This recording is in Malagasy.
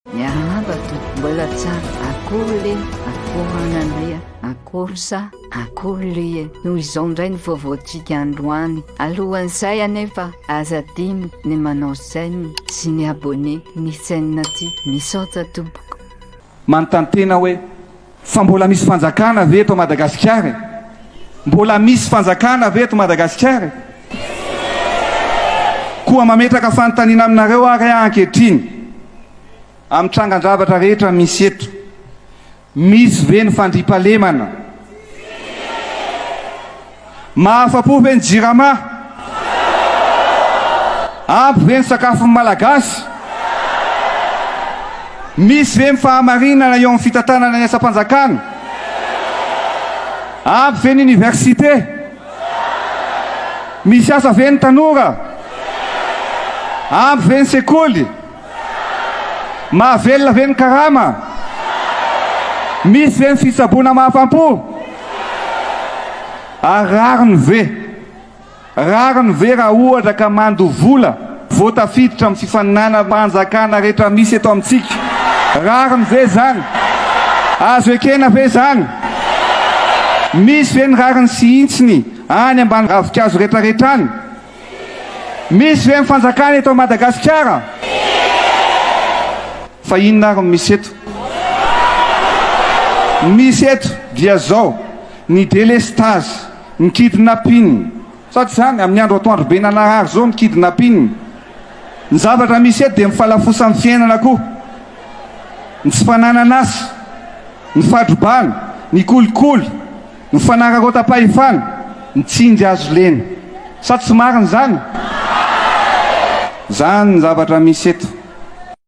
Miarabato mbola tsara akory le akory anandria akory sa akory le noho izao indray ny vaovaontsika androany alohan'izay anefa aza dimy ny manao sainy sy ny abone ny saina ty misaotra tompoko manontany tena hoe fa mbola misy fanjakana ve eto Madagasikara? Mbola misy fanjakana ve eto Madagasikara? Koa mametraka fanontaniana aminareo ary ankehitriny amin'ny trangan-javatra rehetra misy eto, misy ve ny fandriampahalemana? Mahafa-po ve ny jirama? Ampy ve ny sakafon'ny malagasy? Misy ve ny fahamarinana eo amin'ny fitantanana ny asa-panjakana? Ampy ve ny université? Misy asa ve ny tanora? Ampy ve ny sekoly? Mahavelona ve ny karama? Misy ve ny fitsaboana mahafam-po? Rariny ve? Rariny ve raha ohatra ka mando vola voatafiditra amin'ny fifaninana mpanjakana rehetra misy eto amintsika? Rariny ve zany? Azo ekena ve zany? Misy ve ny rariny sy intsiny any ambany ravikazo rehetrarehetra any? Misy ve ny fanjakana eto Madagasikara? Fa inona ary misy eto? Misy eto dia zao ny délestage, ny kidnapping. Sady zany amin'ny andro atoandro be nanarary zao ny kidnapping. Ny zavatra misy eto dia mifalafosa amin'ny fiainana koa. Ny tsy fananana asa, ny fadrobana, ny kolikoly, ny fanararaotapahefana, ny tsindry azo lena. Sady tsy mariny zany? Zany ny zavatra misy eto.